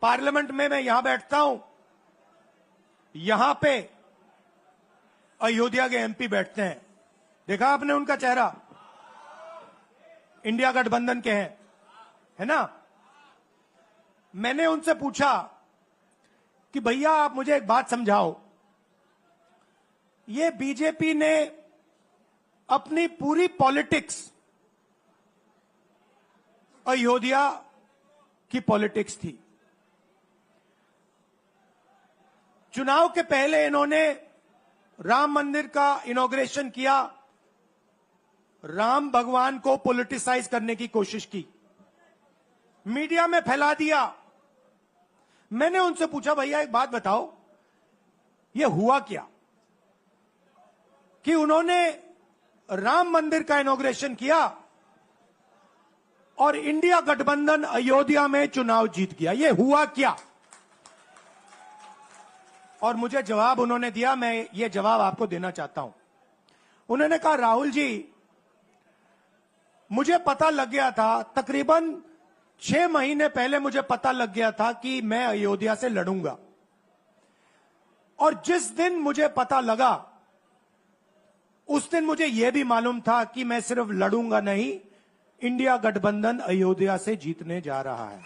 Parliament में मैं यहां बैठता हूं, यहां पे अयोध्या के एमपी बैठते हैं। देखा आपने उनका चेहरा? इंडिया गठबंधन के हैं, है ना? मैंने उनसे पूछा कि भैया आप मुझे एक बात समझाओ, ये बीजेपी ने अपनी पूरी पॉलिटिक्स अयोध्या की पॉलिटिक्स थी। चुनाव के पहले इन्होंने राम मंदिर का इनॉग्रेशन किया, राम भगवान को पॉलिटिसाइज करने की कोशिश की, मीडिया में फैला दिया। मैंने उनसे पूछा भैया एक बात बताओ, ये हुआ क्या कि उन्होंने राम मंदिर का इनॉग्रेशन किया और इंडिया गठबंधन अयोध्या में चुनाव जीत गया? ये हुआ क्या? और मुझे जवाब उन्होंने दिया, मैं ये जवाब आपको देना चाहता हूं। उन्होंने कहा राहुल जी, मुझे पता लग गया था, तकरीबन 6 महीने पहले मुझे पता लग गया था कि मैं अयोध्या से लड़ूंगा, और जिस दिन मुझे पता लगा उस दिन मुझे यह भी मालूम था कि मैं सिर्फ लड़ूंगा नहीं, इंडिया गठबंधन अयोध्या से जीतने जा रहा है।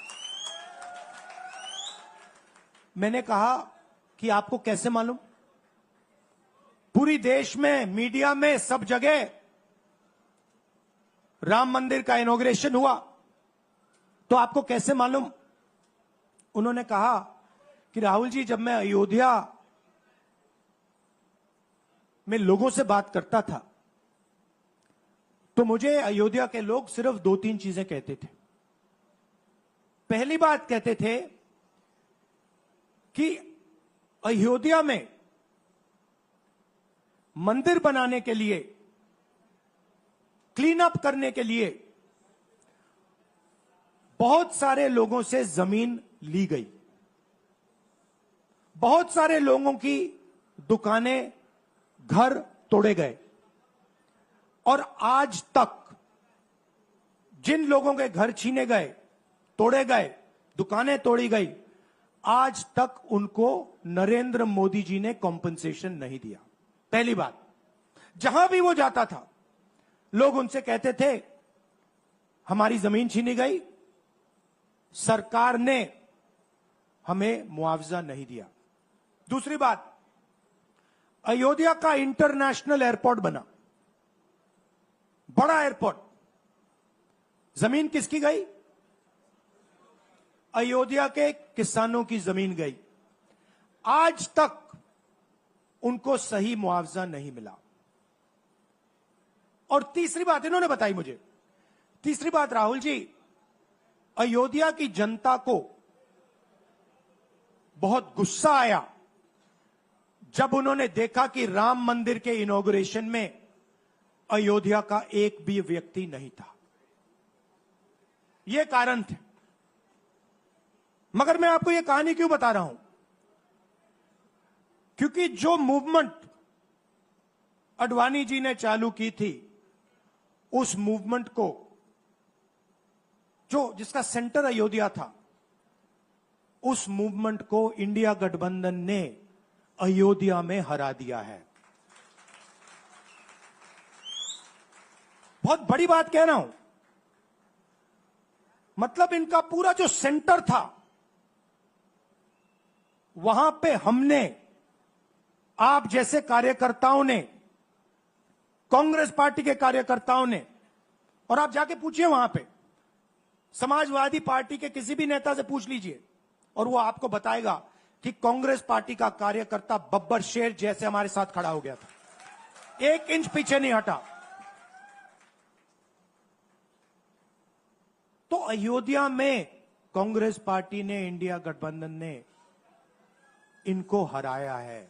मैंने कहा कि आपको कैसे मालूम? पूरी देश में, मीडिया में, सब जगह राम मंदिर का इनॉग्रेशन हुआ, तो आपको कैसे मालूम? उन्होंने कहा कि राहुल जी, जब मैं अयोध्या में लोगों से बात करता था तो मुझे अयोध्या के लोग सिर्फ 2-3 चीजें कहते थे। पहली बात कहते थे कि अयोध्या में मंदिर बनाने के लिए, क्लीन अप करने के लिए बहुत सारे लोगों से जमीन ली गई, बहुत सारे लोगों की दुकानें, घर तोड़े गए, और आज तक जिन लोगों के घर छीने गए, तोड़े गए, दुकानें तोड़ी गई, आज तक उनको नरेंद्र मोदी जी ने कॉम्पनसेशन नहीं दिया। पहली बात, जहां भी वो जाता था लोग उनसे कहते थे हमारी जमीन छीनी गई, सरकार ने हमें मुआवजा नहीं दिया। दूसरी बात, अयोध्या का इंटरनेशनल एयरपोर्ट बना, बड़ा एयरपोर्ट, जमीन किसकी गई? अयोध्या के किसानों की जमीन गई। आज तक उनको सही मुआवजा नहीं मिला। और तीसरी बात इन्होंने बताई मुझे, तीसरी बात, राहुल जी, अयोध्या की जनता को बहुत गुस्सा आया जब उन्होंने देखा कि राम मंदिर के इनॉग्रेशन में अयोध्या का एक भी व्यक्ति नहीं था। यह कारण थे। मगर मैं आपको यह कहानी क्यों बता रहा हूं? क्योंकि जो मूवमेंट अडवाणी जी ने चालू की थी, उस मूवमेंट को, जिसका सेंटर अयोध्या था, उस मूवमेंट को इंडिया गठबंधन ने अयोध्या में हरा दिया है। बहुत बड़ी बात कह रहा हूं। मतलब इनका पूरा जो सेंटर था, वहां पे हमने, आप जैसे कार्यकर्ताओं ने, कांग्रेस पार्टी के कार्यकर्ताओं ने, और आप जाके पूछिए वहां पे, समाजवादी पार्टी के किसी भी नेता से पूछ लीजिए और वो आपको बताएगा कि कांग्रेस पार्टी का कार्यकर्ता बब्बर शेर जैसे हमारे साथ खड़ा हो गया था, 1 इंच पीछे नहीं हटा। तो अयोध्या में कांग्रेस पार्टी ने, इंडिया गठबंधन ने इनको हराया है।